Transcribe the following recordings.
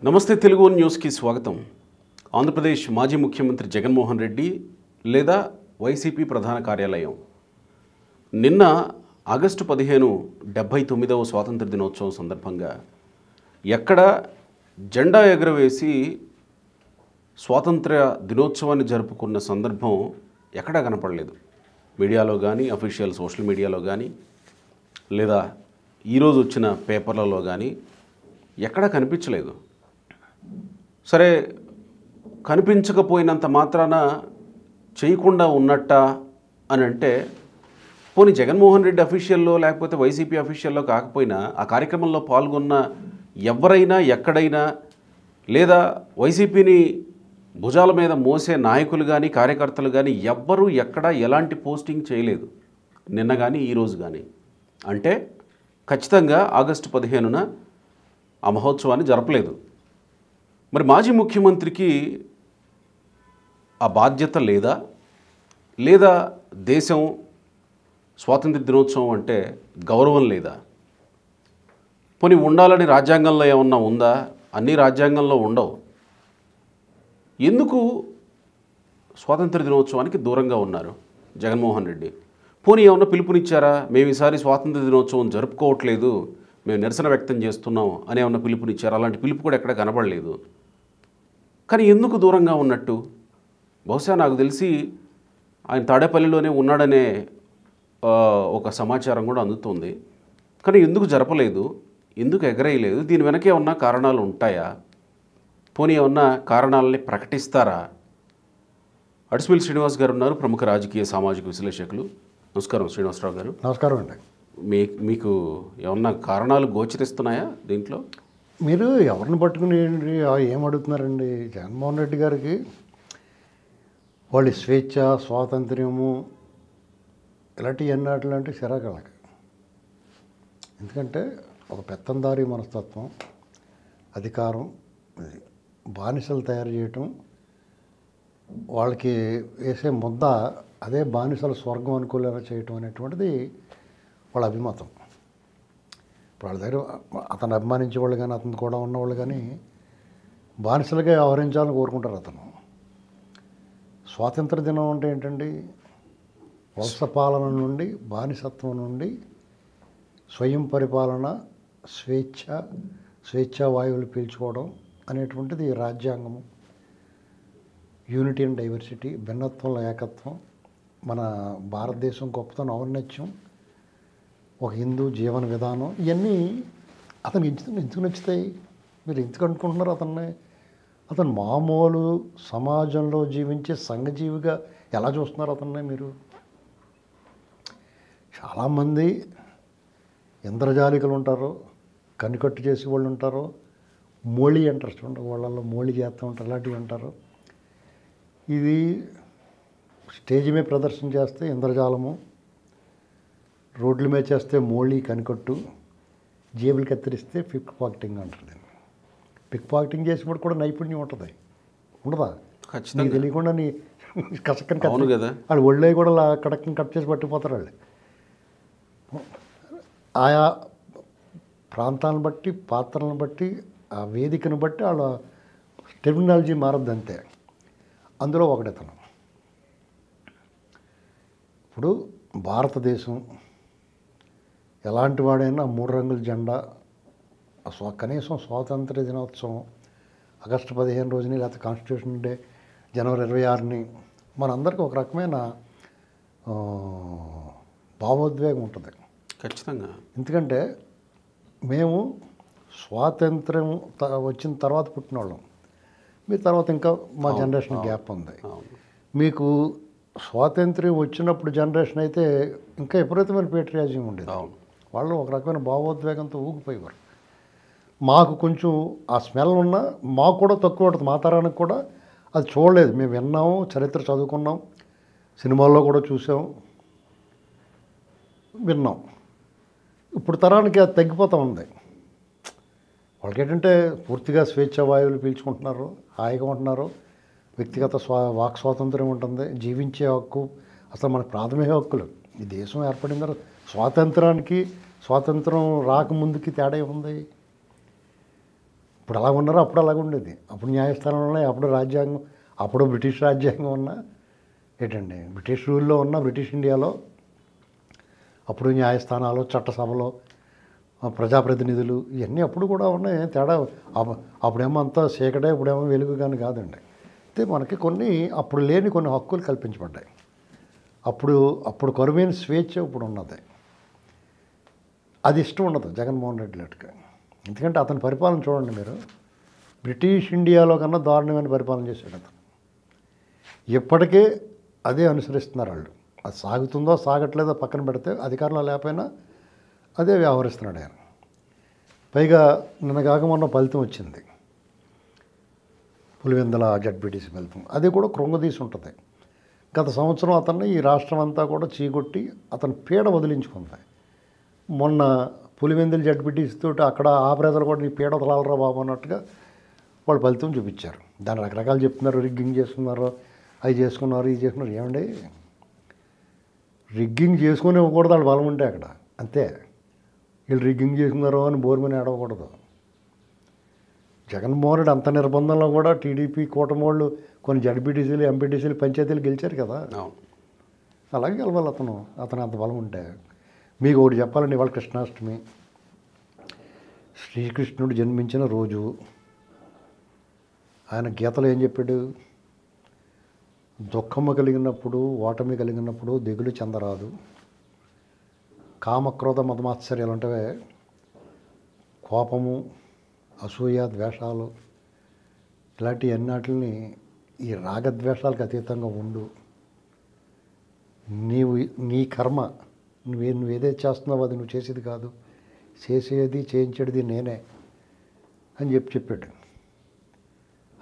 నమస్తే తెలుగు న్యూస్కి స్వాగతం. ఆంధ్రప్రదేశ్ మాజీ ముఖ్యమంత్రి జగన్మోహన్ రెడ్డి లేదా వైసీపీ ప్రధాన కార్యాలయం నిన్న ఆగస్టు 15 79వ స్వాతంత్ర దినోత్సవం సందర్భంగా ఎక్కడ జెండా ఎగురవేసి స్వాతంత్ర దినోత్సవాన్ని జరుపుకున్న సందర్భం ఎక్కడా కనపడలేదు. మీడియాలో కానీ, అఫీషియల్ సోషల్ మీడియాలో కానీ, లేదా ఈరోజు వచ్చిన పేపర్లలో కానీ ఎక్కడా కనిపించలేదు. సరే, కనిపించకపోయినంత మాత్రాన చేయకుండా ఉన్నట్ట అని అంటే, పోనీ జగన్మోహన్ రెడ్డి అఫీషియల్లో లేకపోతే వైసీపీ అఫీషియల్లో కాకపోయినా ఆ కార్యక్రమంలో పాల్గొన్న ఎవరైనా ఎక్కడైనా, లేదా వైసీపీని భుజాల మీద మోసే నాయకులు కానీ కార్యకర్తలు కానీ ఎవ్వరూ ఎక్కడా ఎలాంటి పోస్టింగ్ చేయలేదు నిన్న కానీ ఈరోజు కానీ. అంటే ఖచ్చితంగా ఆగస్టు 15న ఆ మహోత్సవాన్ని జరపలేదు. మరి మాజీ ముఖ్యమంత్రికి ఆ బాధ్యత లేదా దేశం స్వాతంత్ర దినోత్సవం అంటే గౌరవం లేదా? పోనీ ఉండాలని రాజ్యాంగంలో ఏమన్నా ఉందా? అన్ని రాజ్యాంగంలో ఉండవు. ఎందుకు స్వాతంత్ర దినోత్సవానికి దూరంగా ఉన్నారు జగన్మోహన్ రెడ్డి? పోనీ ఏమన్నా పిలుపునిచ్చారా? మేము ఈసారి స్వాతంత్ర దినోత్సవం జరుపుకోవట్లేదు, మేము నిరసన వ్యక్తం చేస్తున్నాం అని ఏమన్నా పిలుపునిచ్చారు? అలాంటి పిలుపు కూడా ఎక్కడ కనబడలేదు. కానీ ఎందుకు దూరంగా ఉన్నట్టు? బహుశా నాకు తెలిసి ఆయన తాడేపల్లిలోనే ఉన్నాడనే ఒక సమాచారం కూడా అందుతుంది. కానీ ఎందుకు జరపలేదు, ఎందుకు ఎగరేయలేదు? దీని వెనక ఏమన్నా కారణాలు ఉంటాయా? పోనీ ఏమన్నా కారణాలని ప్రకటిస్తారా? అడిసిమిల్ శ్రీనివాస్ గారు ఉన్నారు, ప్రముఖ రాజకీయ సామాజిక విశ్లేషకులు. నమస్కారం శ్రీనివాసరావు గారు. నమస్కారం అండి. మీకు ఏమన్నా కారణాలు గోచరిస్తున్నాయా దీంట్లో? మీరు ఎవరిని పట్టుకుని ఏం అడుగుతున్నారండి? జగన్మోహన్ రెడ్డి గారికి వాళ్ళ స్వేచ్ఛ, స్వాతంత్ర్యము ఇలాంటివన్నీ అట్లాంటి చిరాకలకి. ఎందుకంటే ఒక పెత్తందారీ మనస్తత్వం, అధికారం, బానిసలు తయారు చేయటం, వాళ్ళకి వేసే ముద్ద అదే బానిసల స్వర్గం అనుకోలేలా చేయటం అనేటువంటిది వాళ్ళ అభిమతం. ఇప్పుడు వాళ్ళ దగ్గర అతను అభిమానించే వాళ్ళు కానీ, అతను కూడా ఉన్నవాళ్ళు కానీ బానిసలుగా వ్యవహరించాలని కోరుకుంటారు. అతను స్వాతంత్ర దినం అంటే ఏంటండి? వలస పాలన నుండి, బానిసత్వం నుండి స్వయం పరిపాలన, స్వేచ్ఛా వాయువులు పీల్చుకోవడం అనేటువంటిది రాజ్యాంగము. యూనిటీ అండ్ డైవర్సిటీ, భిన్నత్వంలో ఏకత్వం, మన భారతదేశం గొప్పతనం, ఔన్నత్యం, ఒక హిందూ జీవన విధానం, ఇవన్నీ అతనికి ఎందుకు నచ్చుతాయి? మీరు ఎందుకు అనుకుంటున్నారు అతన్ని? అతను మామూలు సమాజంలో జీవించే సంఘజీవిగా ఎలా చూస్తున్నారు అతన్ని మీరు? చాలామంది ఇంద్రజాలికలు ఉంటారు, కనికట్టు చేసే వాళ్ళు ఉంటారు, మోళీ ఇంట్రెస్ట్ ఉంటారు, వాళ్ళల్లో మోళీ చేస్తూ ఉంటారు, అలాంటివి అంటారు. ఇది స్టేజ్ మీద ప్రదర్శన చేస్తే ఇంద్రజాలము, రోడ్ల మీద చేస్తే మోళీ కనికట్టు, జేబులు కత్తిరిస్తే పిక్ పాకెటింగ్ అంటారు. దీన్ని పిక్ పాకెటింగ్ చేసినప్పుడు కూడా నైపుణ్యం ఉంటుంది, ఉండదా? నీకు తెలియకుండా నీ కసక్కని కట్టు కదా, వాళ్ళు ఒళ్ళే కూడా కడక్కని కట్ చేసి పట్టిపోతారు. వాళ్ళు ఆయా ప్రాంతాలను బట్టి, పాత్రలను బట్టి, ఆ వేదికను బట్టి వాళ్ళ టెర్మినాలజీ మారద్దు అంతే. అందులో ఒకటితను ఇప్పుడు భారతదేశం ఎలాంటి వాడైనా 3 రంగుల జెండా, కనీసం స్వాతంత్ర దినోత్సవం ఆగస్టు 15 రోజుని, లేకపోతే కాన్స్టిట్యూషన్ డే జనవరి 26ని మనందరికీ ఒక రకమైన భావోద్వేగం ఉంటుంది ఖచ్చితంగా. ఎందుకంటే మేము స్వాతంత్ర్యం వచ్చిన తర్వాత పుట్టిన వాళ్ళం, మీ తర్వాత ఇంకా మా జనరేషన్ గ్యాప్ ఉంది. మీకు స్వాతంత్ర్యం వచ్చినప్పుడు జనరేషన్ అయితే ఇంకా విపరీతమైన పేట్రియాజం ఉండేది. వాళ్ళు ఒక రకమైన భావోద్వేగంతో ఊగిపోయేవారు. మాకు కొంచెం ఆ స్మెల్ ఉన్నా మాకు కూడా తక్కువ ఉంటుంది. మా తరానికి కూడా అది చూడలేదు. మేము విన్నాము, చరిత్ర చదువుకున్నాం, సినిమాల్లో కూడా చూసాం, విన్నాం. ఇప్పుడు తరానికి అది తగ్గిపోతూ ఉంది. వాళ్ళకి ఏంటంటే పూర్తిగా స్వేచ్ఛ వాయువులు పీల్చుకుంటున్నారు, హాయిగా ఉంటున్నారు, వ్యక్తిగత వాక్ స్వాతంత్ర్యం ఉంటుంది, జీవించే హక్కు, అసలు మన ప్రాథమిక హక్కులు. ఈ దేశం ఏర్పడిన తర్వాత స్వాతంత్రం రాకముందుకి తేడా ఉంది. ఇప్పుడు అలా ఉన్నారో అప్పుడు అలాగ ఉండేది. అప్పుడు న్యాయస్థానంలో ఉన్నాయి, అప్పుడు రాజ్యాంగం, అప్పుడు బ్రిటిష్ రాజ్యాంగం ఉన్న ఏంటండి బ్రిటిష్ రూల్లో ఉన్న బ్రిటిష్ ఇండియాలో అప్పుడు న్యాయస్థానాలు, చట్టసభలు, ప్రజాప్రతినిధులు ఇవన్నీ అప్పుడు కూడా ఉన్నాయి. తేడా అప్పుడేమో అంతా చీకటే, ఇప్పుడేమో వెలుగు కానీ కాదండి. అయితే మనకి కొన్ని అప్పుడు లేని కొన్ని హక్కులు కల్పించబడ్డాయి. అప్పుడు కరువైన స్వేచ్ఛ ఇప్పుడు ఉన్నది. అది ఇష్టం ఉండదు జగన్మోహన్ రెడ్డి లెట్గా. ఎందుకంటే అతని పరిపాలన చూడండి మీరు, బ్రిటిష్ ఇండియాలో కన్నా దారుణమైన పరిపాలన చేశాడు అతను. ఇప్పటికే అదే అనుసరిస్తున్నారు వాళ్ళు. అది సాగుతుందో సాగట్లేదో పక్కన పెడితే, అధికారంలో లేకపోయినా అదే వ్యవహరిస్తున్నాడు ఆయన. పైగా నిన్నగాక మొన్న ఫలితం వచ్చింది, పులివెందుల జడ్పీటీసీ ఫలితం. అది కూడా కృంగదీసి ఉంటుంది. గత సంవత్సరం అతన్ని ఈ రాష్ట్రం అంతా కూడా చీకొట్టి అతను పీడ వదిలించుకుంది. మొన్న పులివెందుల జడ్పీటీసీ తోటి అక్కడ ఆ ప్రజలు కూడా నీ పీడ వదలాలరా బాబు అన్నట్టుగా వాళ్ళు ఫలితం చూపించారు. దాన్ని రకరకాలు చెప్తున్నారు, రిగ్గింగ్ చేసుకున్నారు, అవి చేసుకున్నారు, ఇది చేసుకున్నారు. ఏమండి, రిగ్గింగ్ చేసుకుని ఇవ్వకూడదు, వాళ్ళు బలం ఉంటే అక్కడ అంతే. వీళ్ళు రిగ్గింగ్ చేసుకున్నారు అని బోర్మని ఏడవకూడదు. జగన్మోహన్ రెడ్డి అంత నిర్బంధంలో కూడా టీడీపీ కూటమి వాళ్ళు కొన్ని జడ్పీటీసీలు, ఎంపీటీసీలు, పంచాయతీలు గెలిచారు కదా. అలాగే గెలవాలి అతను అంత బలం ఉంటే. మీకు ఒకటి చెప్పాలండి, ఇవాళ కృష్ణాష్టమి, శ్రీకృష్ణుడు జన్మించిన రోజు. ఆయన గీతలో ఏం చెప్పాడు? దుఃఖము కలిగినప్పుడు, ఓటమి కలిగినప్పుడు దిగులు చెందరాదు. కామక్రోధ మదమాత్సర్యాలు అంటే కోపము, అసూయ, ద్వేషాలు, ఇలాంటి అన్నిటిని ఈ రాగద్వేషాలకు అతీతంగా ఉండు. నీ కర్మ నువ్వేదైతే చేస్తున్నావో అది నువ్వు చేసేది కాదు, చేసేది చేయించేది నేనే అని చెప్పాడు.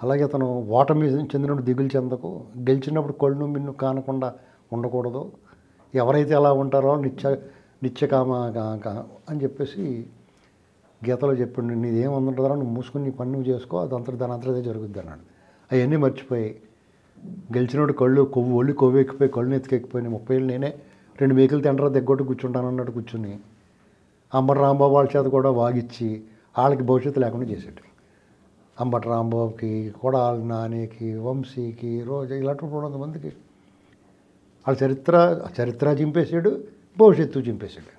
అలాగే అతను ఓటమి చెందినప్పుడు దిగులు చెందకు, గెలిచినప్పుడు కొళ్ళు మిన్ను కానకుండా ఉండకూడదు. ఎవరైతే అలా ఉంటారో నిత్యకామ అని చెప్పేసి గీతలో చెప్పండి. నీదేం ఉంటుందో నువ్వు మూసుకుని నీ పని నువ్వు చేసుకో, దాని అంతదే జరుగుద్ది అన్నాడు. అవన్నీ మర్చిపోయి గెలిచినప్పుడు ఒళ్ళు కొవ్వు ఎక్కిపోయి కళ్ళు ఎత్తుకెక్కిపోయి 30 ఏళ్ళు నేనే 2 మేకలు తింటారా దగ్గొట్టు కూర్చుంటాను అన్నట్టు కూర్చుని అంబటి రాంబాబు వాళ్ళ చేత కూడా వాగిచ్చి వాళ్ళకి భవిష్యత్తు లేకుండా చేసాడు. అంబటి రాంబాబుకి, కొడాలి నానికి, వంశీకి, రోజా ఇలాంటి 200 మందికి వాళ్ళ చరిత్ర చింపేశాడు, భవిష్యత్తు చింపేశాడు.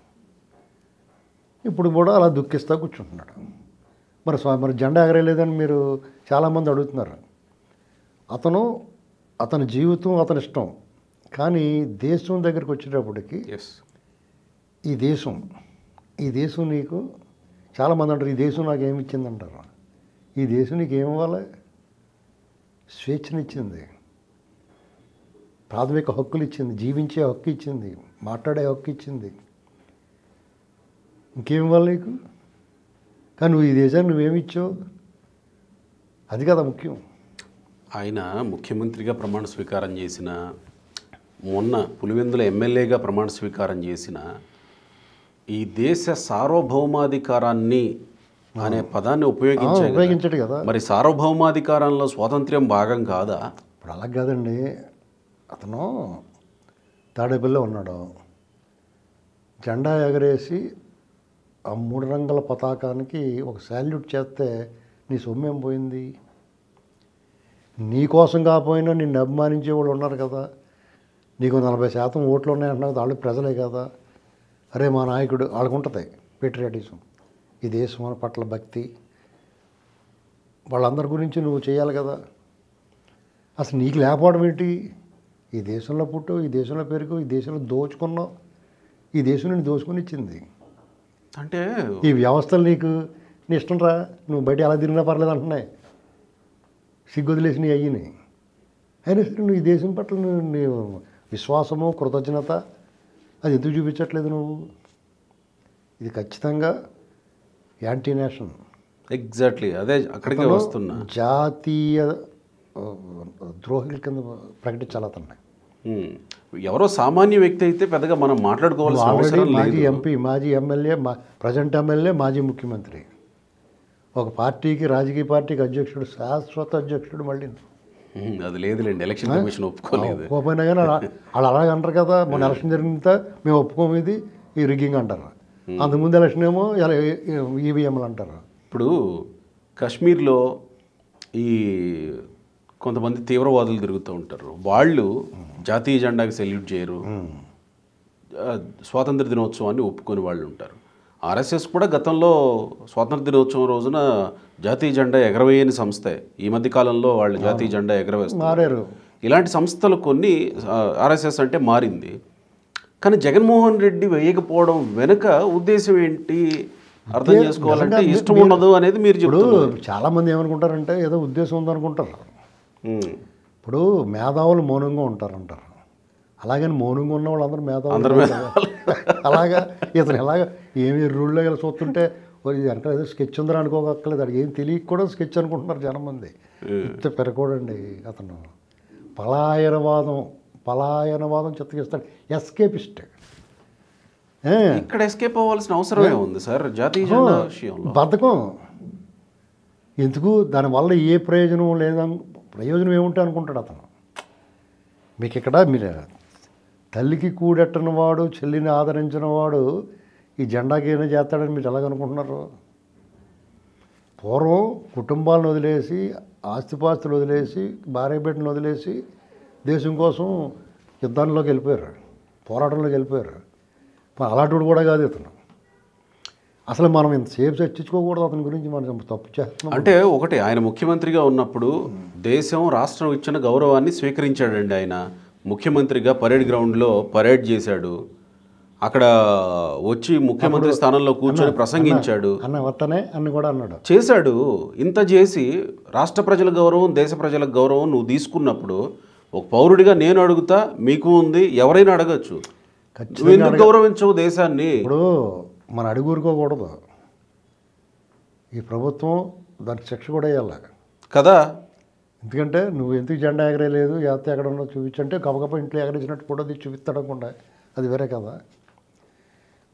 ఇప్పుడు కూడా అలా దుఃఖిస్తూ కూర్చుంటున్నాడు. మరి జెండా ఎగరేయలేదని మీరు చాలామంది అడుగుతున్నారు. అతని జీవితం అతని ఇష్టం. కానీ దేశం దగ్గరికి వచ్చేటప్పటికి ఈ దేశం నీకు చాలామంది అంటారు, ఈ దేశం నాకు ఏమి ఇచ్చింది అంటారు. ఈ దేశం నీకు ఏమివ్వాలి? స్వేచ్ఛనిచ్చింది, ప్రాథమిక హక్కులు ఇచ్చింది, జీవించే హక్కు ఇచ్చింది, మాట్లాడే హక్కు ఇచ్చింది. ఇంకేమివ్వాలి నీకు? కానీ నువ్వు ఈ దేశాన్ని నువ్వేమిచ్చావు? అది కదా ముఖ్యం. ఆయన ముఖ్యమంత్రిగా ప్రమాణ స్వీకారం చేసిన, మొన్న పులివెందుల ఎమ్మెల్యేగా ప్రమాణ స్వీకారం చేసిన, ఈ దేశ సార్వభౌమాధికారాన్ని అనే పదాన్ని ఉపయోగించాడు కదా. మరి సార్వభౌమాధికారంలో స్వాతంత్ర్యం భాగం కాదా? ఇప్పుడు అలా కాదండి. అతను తాడేపల్లిలో ఉన్నాడు, జెండా ఎగరేసి ఆ 3 రంగుల పతాకానికి ఒక శాల్యూట్ చేస్తే నీ సొమ్మేం పోయింది? నీ కోసం కాకపోయినా నిన్ను అభిమానించే వాళ్ళు ఉన్నారు కదా. నీకు 40% ఓట్లు ఉన్నాయంటున్నావు, వాళ్ళు ప్రజలే కదా. అరే మా నాయకుడు, వాళ్ళకు ఉంటుంది పేట్రియాటిజం, ఈ దేశం పట్ల భక్తి, వాళ్ళందరి గురించి నువ్వు చేయాలి కదా. అసలు నీకు లేకపోవడం ఏంటి? ఈ దేశంలో పుట్టావు, ఈ దేశంలో పెరుగు, ఈ దేశంలో దోచుకున్నావు, ఈ దేశం నేను దోచుకుని ఇచ్చింది. అంటే ఈ వ్యవస్థలు నీకు నీ ఇష్టం రా, నువ్వు బయట ఎలా తిరిగినా పర్లేదు అంటున్నాయి, సిగ్గొదిలేసి నీ అయ్యినాయి. అయినా సరే నువ్వు ఈ దేశం పట్ల నీ విశ్వాసము, కృతజ్ఞత అది ఎందుకు చూపించట్లేదు నువ్వు? ఇది ఖచ్చితంగా యాంటీ నేషన్. ఎగ్జాక్ట్లీ అదే అక్కడికే వస్తున్నా. జాతీయ ద్రోహుల కింద ప్రకటించాలి అతన్ని. ఎవరో సామాన్య వ్యక్తి అయితే పెద్దగా మనం మాట్లాడుకోవాల్సిన అవసరం లేదు. మాజీ ఎంపీ, మాజీ ఎమ్మెల్యే, ప్రజెంట్ ఎమ్మెల్యే, మాజీ ముఖ్యమంత్రి, ఒక పార్టీకి, రాజకీయ పార్టీకి అధ్యక్షుడు, శాశ్వత అధ్యక్షుడు. మళ్ళీ అది లేదులేండి, ఎలక్షన్ కమిషన్ ఒప్పుకోలేదు. ఒప్పుకోపోయినా కానీ వాళ్ళు అలాగే అంటారు కదా. మొన్న ఎలక్షన్ జరిగినంత మేము ఒప్పుకోము, ఇది ఈ రిగ్గింగ్ అంటారు. అంతకుముందు ఎలక్షన్ ఏమో ఈవీఎంలు అంటారు. ఇప్పుడు కాశ్మీర్లో ఈ కొంతమంది తీవ్రవాదులు తిరుగుతూ ఉంటారు. వాళ్ళు జాతీయ జెండాకి సెల్యూట్ చేయరు, స్వాతంత్ర దినోత్సవాన్ని ఒప్పుకొని వాళ్ళు ఉంటారు. ఆర్ఎస్ఎస్ కూడా గతంలో స్వాతంత్ర దినోత్సవం రోజున జాతీయ జెండా ఎగరవేయని సంస్థే. ఈ మధ్య కాలంలో వాళ్ళు జాతీయ జెండా ఎగరవేస్తారు. ఇలాంటి సంస్థలు కొన్ని ఆర్ఎస్ఎస్ అంటే మారింది. కానీ జగన్మోహన్ రెడ్డి వేయకపోవడం వెనుక ఉద్దేశం ఏంటి అర్థం చేసుకోవాలంటే ఇష్టం ఉండదు అనేది మీరు చెప్తున్నారు. చాలామంది ఏమనుకుంటారంటే ఏదో ఉద్దేశం ఉందనుకుంటారు. ఇప్పుడు మేధావులు మౌనంగా ఉంటారంటారు, అలాగని మౌనంగా ఉన్న వాళ్ళందరూ మేధావులు. అలాగా ఇతను ఎలాగా ఏమి రూల్లో ఇలా చూస్తుంటే వెనకాల ఏదో స్కెచ్ ఉందని అనుకోకలేదు, అది ఏం తెలియక కూడా స్కెచ్ అనుకుంటున్నారు జనమంది. ఇంత పెరగకూడండి అతను. పలాయనవాదం చిత్తగిస్తాడు, ఎస్కేపిస్ట్. ఇక్కడ ఎస్కేప్ అవ్వాల్సిన అవసరమే ఉంది సార్ జాతీయ జెండా విషయంలో. బద్ధకం ఎందుకు, దానివల్ల ఏ ప్రయోజనం లేదని, ప్రయోజనం ఏముంటే అనుకుంటాడు అతను. మీకు ఇక్కడ మీరు తల్లికి కూడెట్టని వాడు, చెల్లిని ఆదరించిన వాడు ఈ జెండాకి ఏమైనా చేస్తాడని మీరు ఎలాగనుకుంటున్నారు? పూర్వం కుటుంబాలను వదిలేసి, ఆస్తిపాస్తులు వదిలేసి, భార్య బిడ్డను వదిలేసి దేశం కోసం యుద్ధంలోకి వెళ్ళిపోయారు, పోరాటంలోకి వెళ్ళిపోయారు. అలాంటి కూడా కాదు ఇతను. అసలు మనం ఇంతసేపు చర్చించుకోకూడదు అతని గురించి, మనం తప్పు చేస్తున్నాం. అంటే ఒకటి, ఆయన ముఖ్యమంత్రిగా ఉన్నప్పుడు దేశం రాష్ట్రం ఇచ్చిన గౌరవాన్ని స్వీకరించాడండి. ఆయన ముఖ్యమంత్రిగా పరేడ్ గ్రౌండ్లో పరేడ్ చేశాడు, అక్కడ వచ్చి ముఖ్యమంత్రి స్థానంలో కూర్చొని ప్రసంగించాడు, అన్న కూడా అన్నాడు, చేశాడు. ఇంత చేసి రాష్ట్ర ప్రజల గౌరవం, దేశ ప్రజల గౌరవం నువ్వు తీసుకున్నప్పుడు ఒక పౌరుడిగా నేను అడుగుతా, మీకు ఉంది, ఎవరైనా అడగచ్చు, నువ్వు ఎందుకు గౌరవించవు దేశాన్ని? ఇప్పుడు మన అడుగురుకోకూడదు, ఈ ప్రభుత్వం దానికి శిక్ష కూడా వేయాలి కదా. ఎందుకంటే నువ్వు ఎందుకు జెండా ఎగరేయలేదు, జాతీయ ఎక్కడ ఉన్నదో చూపించంటే గబగబ ఇంట్లో ఎగరేసినట్టు కూడా చూపిస్తాడు అనుకుంటా, అది వేరే కదా.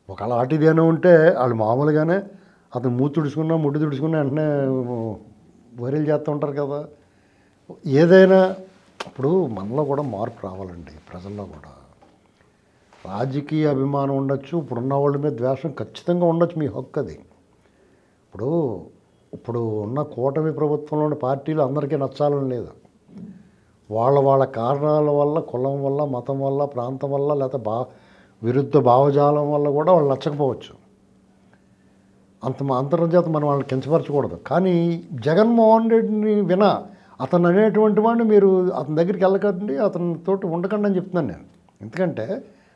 ఒకవేళ ఆటిదేనా ఉంటే వాళ్ళు మామూలుగానే అతను మూతి తుడుచుకున్నా, ముడ్డు తుడుచుకున్నా వెంటనే వైరల్ చేస్తూ ఉంటారు కదా. ఏదైనా ఇప్పుడు మనలో కూడా మార్పు రావాలండి, ప్రజల్లో కూడా రాజకీయ అభిమానం ఉండొచ్చు, ఇప్పుడున్న వాళ్ళ మీద ద్వేషం ఖచ్చితంగా ఉండొచ్చు, మీ హక్కు అది. ఇప్పుడు ఉన్న కూటమి ప్రభుత్వంలో ఉన్న పార్టీలు అందరికీ నచ్చాలని లేదు. వాళ్ళ కారణాల వల్ల, కులం వల్ల, మతం వల్ల, ప్రాంతం వల్ల, లేకపోతే విరుద్ధ భావజాలం వల్ల కూడా వాళ్ళు నచ్చకపోవచ్చు. అంతర్జాత మనం వాళ్ళని కించపరచకూడదు. కానీ జగన్మోహన్ రెడ్డిని అతను అనేటువంటి వాడిని మీరు అతని దగ్గరికి వెళ్ళకండి, అతనితోటి ఉండకండి అని చెప్తున్నాను నేను. ఎందుకంటే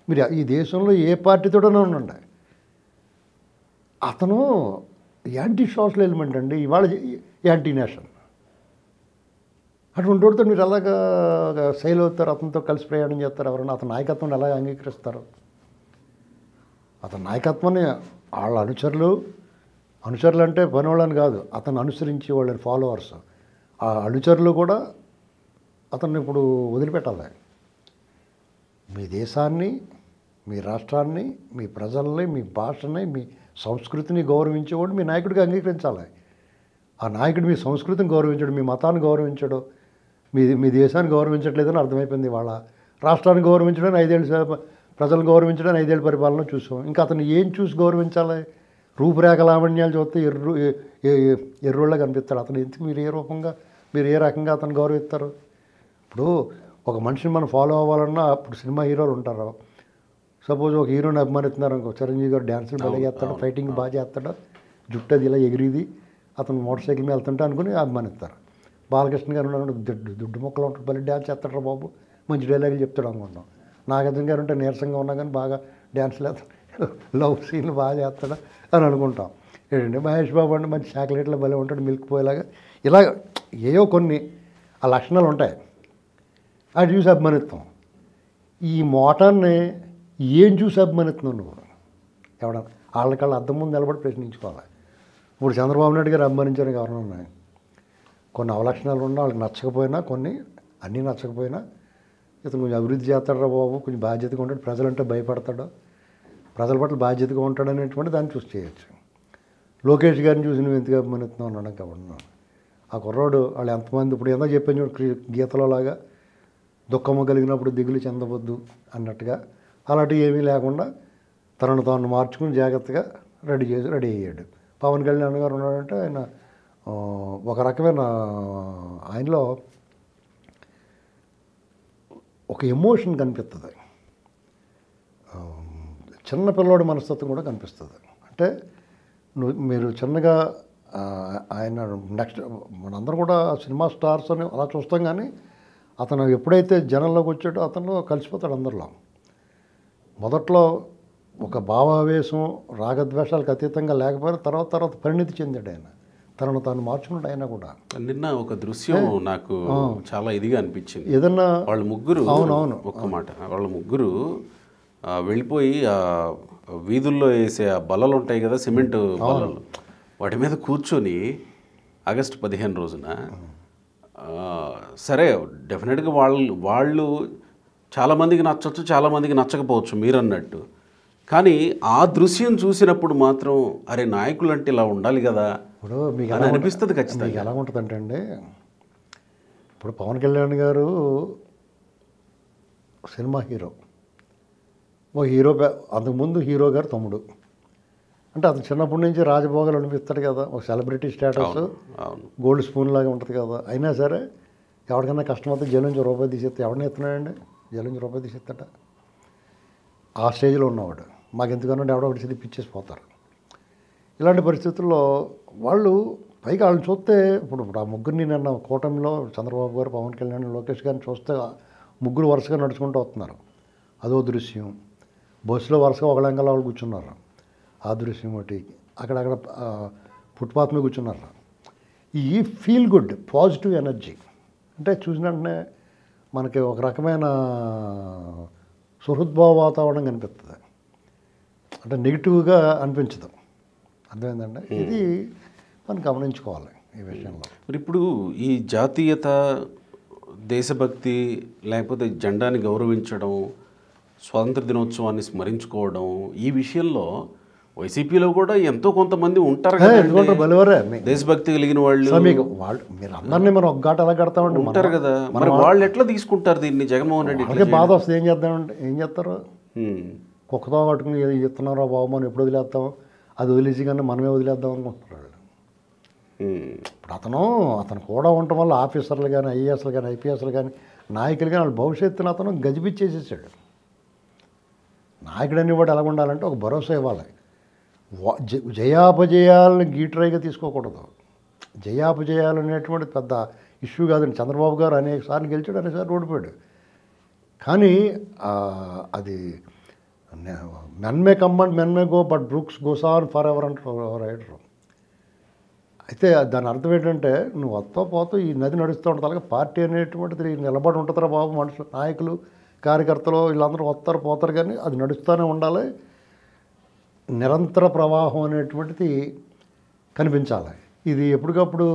మీరు ఈ దేశంలో ఏ పార్టీతోనే ఉండండి, అతను యాంటీ సోషల్ ఎలిమెంట్ అండి, ఇవాళ యాంటీ నేషన్. అటువంటి వాడితో మీరు ఎలాగ శైలి అవుతారు, అతనితో కలిసి ప్రయాణం చేస్తారు? ఎవరైనా అతని నాయకత్వం ఎలాగ అంగీకరిస్తారు? అతని నాయకత్వాన్ని వాళ్ళ అనుచరులు అంటే పనివాళ్ళని కాదు, అతను అనుసరించి వాళ్ళని ఫాలోవర్స్, ఆ అనుచరులు కూడా అతన్ని ఇప్పుడు వదిలిపెట్టాలి. మీ దేశాన్ని, మీ రాష్ట్రాన్ని, మీ ప్రజల్ని, మీ భాషని, మీ సంస్కృతిని గౌరవించేవాడు మీ నాయకుడిగా అంగీకరించాలి. ఆ నాయకుడు మీ సంస్కృతిని గౌరవించాడు, మీ మతాన్ని గౌరవించాడు, మీ దేశాన్ని గౌరవించట్లేదని అర్థమైపోయింది. వాళ్ళ రాష్ట్రాన్ని గౌరవించడానికి 5 ఏళ్ళు, ప్రజలను గౌరవించడానికి 5 ఏళ్ళ పరిపాలన చూసాం. ఇంకా అతను ఏం చూసి గౌరవించాలి? రూపురేఖ లావణ్యాలు చూస్తే ఎర్రోళ్ళగా కనిపిస్తాడు. అతను ఎందుకు మీరు ఏ రకంగా అతను గౌరవిస్తారు? ఇప్పుడు ఒక మనిషిని మనం ఫాలో అవ్వాలన్నా ఇప్పుడు సినిమా హీరోలు ఉంటారు. సపోజ్ ఒక హీరోని అభిమానిస్తున్నారు అనుకో, చిరంజీవి గారు డ్యాన్సులు బాగా చేస్తాడు, ఫైటింగ్ బాగా చేస్తాడు, జుట్టు అది ఇలా ఎగిరిది, అతను మోటార్ సైకిల్ మీద వెళ్తుంటే అనుకుని అభిమానిస్తారు. బాలకృష్ణ గారు ఉన్నాడు, దుడ్డు మొక్కలు ఉంటాడు, బలి డ్యాన్స్ చేస్తాడు బాబు, మంచి డైలాగులు చెప్తాడు అనుకుంటాం. నాగార్జున గారు ఉంటే నీరసంగా ఉన్నా కానీ బాగా డ్యాన్స్లు వేస్తాడు, లవ్ సీన్లు బాగా చేస్తాడు అని అనుకుంటాం. ఏంటంటే మహేష్ బాబు అంటే మంచి చాక్లెట్లో భలే ఉంటాడు, మిల్క్ పోయేలాగా, ఇలా ఏవో కొన్ని ఆ లక్షణాలు ఉంటాయి, అది చూసి అభిమానిస్తాం. ఈ మోటార్ని ఏం చూసి అభిమానిస్తున్నావు నువ్వు? ఎవడ వాళ్ళ అద్దం ముందు నిలబడి ప్రశ్నించుకోవాలి. ఇప్పుడు చంద్రబాబు నాయుడు గారు అభిమానించడానికి ఎవరైనా ఉన్నాయి, కొన్ని అవలక్షణాలు ఉన్నా వాళ్ళకి నచ్చకపోయినా, అన్నీ నచ్చకపోయినా, ఇతను కొంచెం అభివృద్ధి చేస్తాడు బాబు, కొంచెం బాధ్యతగా ఉంటాడు, ప్రజలంటే భయపడతాడు, ప్రజల పట్ల బాధ్యతగా ఉంటాడు అనేటువంటి దాన్ని చూసి చేయొచ్చు. లోకేష్ గారిని చూసి నువ్వు ఎందుకు అభిమానిస్తున్నావు అనడం కాబట్టి ఆ కుర్రాడు వాళ్ళు ఎంతమంది ఇప్పుడు ఏదో చెప్పాను చూడు, గీతలో లాగా దుఃఖము కలిగినప్పుడు దిగులు చెందవద్దు అన్నట్టుగా, అలాంటివి ఏమీ లేకుండా తనను తాను మార్చుకుని జాగ్రత్తగా రెడీ అయ్యాడు. పవన్ కళ్యాణ్ గారు ఉన్నాడంటే ఆయన ఒక రకమైన ఆయనలో ఒక ఎమోషన్ కనిపిస్తుంది, చిన్న పిల్లోడి మనస్తత్వం కూడా కనిపిస్తుంది. అంటే మీరు చిన్నగా ఆయన నెక్స్ట్ మనందరం కూడా సినిమా స్టార్స్ అని అలా చూస్తాం, కానీ అతను ఎప్పుడైతే జనంలోకి వచ్చాడో అతను కలిసిపోతాడు అందరిలో. మొదట్లో ఒక భావావేశం రాగద్వేషాలకు అతీతంగా లేకపోయినా తర్వాత పరిణితి చెందాడు ఆయన, తనను తాను మార్చుకున్నాడు ఆయన కూడా. నిన్న ఒక దృశ్యం నాకు చాలా ఇదిగా అనిపించింది. ఏదన్నా వాళ్ళ ముగ్గురు, అవునవును, ఒక్క మాట, వాళ్ళ ముగ్గురు వెళ్ళిపోయి ఆ వీధుల్లో వేసే ఆ బల్లలు ఉంటాయి కదా, సిమెంట్ బల్లలు, వాటి మీద కూర్చొని ఆగస్టు 15 రోజున సరే డెఫినెట్గా వాళ్ళు చాలామందికి నచ్చవచ్చు, చాలామందికి నచ్చకపోవచ్చు మీరు అన్నట్టు, కానీ ఆ దృశ్యం చూసినప్పుడు మాత్రం అరే నాయకులు అంటే ఇలా ఉండాలి కదా ఇప్పుడు మీకు అని అనిపిస్తుంది ఖచ్చితంగా. మీకు ఎలా ఉంటుందంటే అండి, ఇప్పుడు పవన్ కళ్యాణ్ గారు సినిమా హీరో, ఓ హీరో అంతకుముందు హీరో గారు తమ్ముడు, అంటే అతను చిన్నప్పటి నుంచి రాజభోగాలు అనిపిస్తాడు కదా, ఒక సెలబ్రిటీ స్టేటస్ గోల్డ్ స్పూన్ లాగా ఉంటుంది కదా. అయినా సరే ఎవరికైనా కష్టం అయితే జైలు నుంచి రూపాయి తీసేస్తే ఎవరిని ఎత్తున్నాడండి, జైలు నుంచి రూపాయి తీసేస్తాడ. ఆ స్టేజ్లో ఉన్నవాడు మాకు ఎందుకన్నా ఎవడో ఒకటి సిద్ధి పిచ్చేసి పోతారు. ఇలాంటి పరిస్థితుల్లో వాళ్ళు పైగా వాళ్ళని చూస్తే ఇప్పుడు ఆ ముగ్గురిని నిన్న కూటమిలో చంద్రబాబు గారు, పవన్ కళ్యాణ్, లోకేష్ గారిని చూస్తే ముగ్గురు వరుసగా నడుచుకుంటూ వస్తున్నారు, అదో దృశ్యం. బస్సులో వరుసగా ఒకళ్ళంగా వాళ్ళు కూర్చున్నారు, ఆ దృశ్యం ఒకటి. అక్కడక్కడ ఫుట్పాత్ మీద కూర్చున్నారు. ఈ ఫీల్ గుడ్ పాజిటివ్ ఎనర్జీ అంటే చూసిన వెంటనే మనకి ఒక రకమైన సుహృద్భావ వాతావరణం కనిపిస్తుంది, అంటే నెగిటివ్గా అనిపించదు. అర్థమైందండి, ఇది మనం గమనించుకోవాలి ఈ విషయంలో. మరి ఇప్పుడు ఈ జాతీయత, దేశభక్తి, లేకపోతే జెండాని గౌరవించడం, స్వాతంత్ర దినోత్సవాన్ని స్మరించుకోవడం, ఈ విషయంలో వైసీపీలో కూడా ఎంతో కొంతమంది ఉంటారు కదా బలివరే దేశభక్తి కలిగిన వాళ్ళు. మీరు అందరినీ మనం ఒక ఘాట ఎలా కడతామండి, ఉంటారు కదా, మరి వాళ్ళు ఎట్లా తీసుకుంటారు దీన్ని? జగన్మోహన్ రెడ్డి అలాగే బాధ వస్తుంది, ఏం చేద్దామంటే ఏం చేస్తారు, కుక్కతో కట్టుకుని ఏది చెప్తున్నారో బాబు మనం ఎప్పుడు వదిలేస్తాం, అది వదిలేసి కానీ మనమే వదిలేద్దాం అనుకుంటున్నారు. ఇప్పుడు అతను కూడా ఉండటం వల్ల ఆఫీసర్లు కానీ, ఐఏఎస్లు కానీ, ఐపీఎస్లు కానీ, నాయకులు కానీ వాళ్ళ భవిష్యత్తును అతను గజిబిచ్చేసేసాడు. నాయకుడు అనేవాడు ఎలా ఉండాలంటే ఒక భరోసా ఇవ్వాలి. జయాపజయాలను గీటరైగా తీసుకోకూడదు. జయాపజయాలు అనేటువంటి పెద్ద ఇష్యూ కాదండి. చంద్రబాబు గారు అనేక సార్లు గెలిచాడు, అనేకసార్లు ఓడిపోయాడు. కానీ అది men may come and men may go but Brooks goes on for ever అంటారు రైడరు. అయితే దాని అర్థం ఏంటంటే నువ్వు వస్తా పోతూ ఈ నది నడుస్తూ ఉంటుంది, అలాగే పార్టీ అనేటువంటిది నిలబడి ఉంటుందిరా బాబు. మనుషులు, నాయకులు, కార్యకర్తలు వీళ్ళందరూ వస్తారు పోతారు, కానీ అది నడుస్తూనే ఉండాలి. నిరంతర ప్రవాహం అనేటువంటిది కనిపించాలి. ఇది ఎప్పటికప్పుడు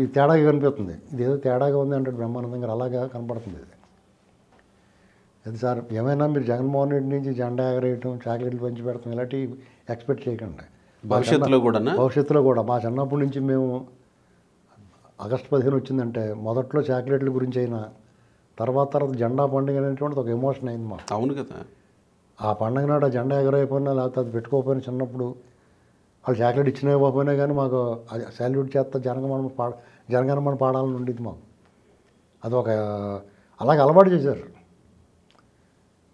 ఈ తేడాగా కనిపిస్తుంది. ఇది ఏదో తేడాగా ఉంది అంటే బ్రహ్మానందం గారు అలాగా కనపడుతుంది. ఇది అది సార్ ఏమైనా మీరు జగన్మోహన్ రెడ్డి నుంచి జెండా ఎగరేయటం, చాక్లెట్లు పంచి పెడతాం ఇలాంటివి ఎక్స్పెక్ట్ చేయకండి. భవిష్యత్తులో కూడా మా చిన్నప్పటి నుంచి మేము ఆగస్టు 15 వచ్చిందంటే మొదట్లో చాక్లెట్ల గురించి అయినా తర్వాత జెండా పండుగ అనేటువంటిది ఒక ఎమోషన్ అయింది మాకు. అవును కదా, ఆ పండుగ నాడు ఆ జెండా ఎగరైపోయినా లేకపోతే అది పెట్టుకోకపోయినా చిన్నప్పుడు వాళ్ళు చాక్లెట్ ఇచ్చినా ఇవ్వకపోయినా కానీ మాకు అది సాల్యూట్ చేస్తా జనగణమన పాడాలని ఉండేది మాకు. అదొక అలాగే అలవాటు చేశారు.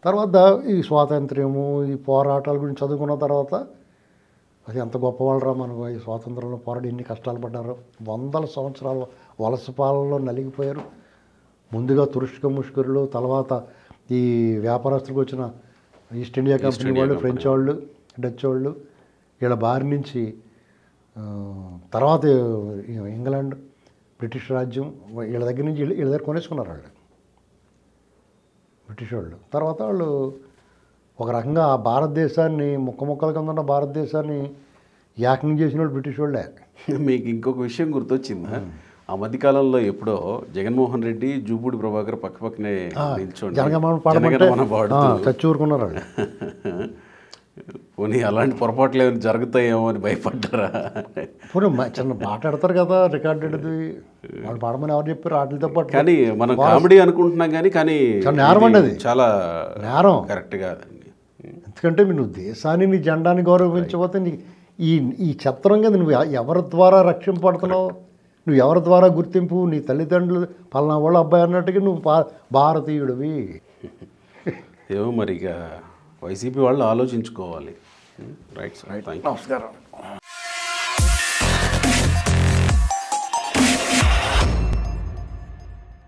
తర్వాత ఈ స్వాతంత్ర్యము, ఈ పోరాటాల గురించి చదువుకున్న తర్వాత అది ఎంత గొప్పవాళ్ళరా మనకు, ఈ స్వాతంత్రంలో పోరాడి ఎన్ని కష్టాలు పడ్డారు, వందల సంవత్సరాలు వలస పాలనలో నలిగిపోయారు. ముందుగా తురుష్క ముష్కరులు, తర్వాత ఈ వ్యాపారస్తులకు వచ్చిన ఈస్ట్ ఇండియా కంపెనీ వాళ్ళు, ఫ్రెంచ్ వాళ్ళు, డచ్ వాళ్ళు, వీళ్ళ బారి నుంచి తర్వాత ఇంగ్లాండ్, బ్రిటిష్ రాజ్యం వీళ్ళ దగ్గర నుంచి వీళ్ళ దగ్గర కొనేసుకున్నారు వాళ్ళు, బ్రిటిష్ వాళ్ళు. తర్వాత వాళ్ళు ఒక రకంగా ఆ భారతదేశాన్ని ముక్కల కింద ఉన్న భారతదేశాన్ని ఏకం చేసిన వాళ్ళు బ్రిటిష్ వాళ్ళే. మీకు ఇంకొక విషయం గుర్తొచ్చిందా? ఆ మధ్యకాలంలో ఎప్పుడో జగన్మోహన్ రెడ్డి, జూపూడి ప్రభాకర్ పక్కనే నిల్చోండి జనగణమన పాడుతూ చచ్చూరుకున్నారు వాళ్ళు. పోనీ అలాంటి పొరపాట్లు ఏమైనా జరుగుతాయేమో అని భయపడ్డారా? పోనీ చిన్న మాట్లాడతారు కదా రికార్డెడ్ది, వాళ్ళు పాడమని ఎవరు చెప్పారు వాటితో పాటు. కానీ మనం కామెడీ అనుకుంటున్నాం కానీ నేరం అండి, అది చాలా నేరం, కరెక్ట్ కాదండి. ఎందుకంటే నువ్వు దేశాన్ని, నీ జెండాని గౌరవించకపోతే నీ ఈ ఈ చిత్రం కింద నువ్వు ఎవరి ద్వారా రక్షింపబడుతున్నావు, నువ్వు ఎవరి ద్వారా గుర్తింపు, నీ తల్లిదండ్రులు పలానా వాళ్ళ అబ్బాయి అన్నట్టుగా నువ్వు భారతీయుడివి. ఏమో మరి ఇక వైసీపీ వాళ్ళు ఆలోచించుకోవాలి. Right sir, thank you. నమస్కారం.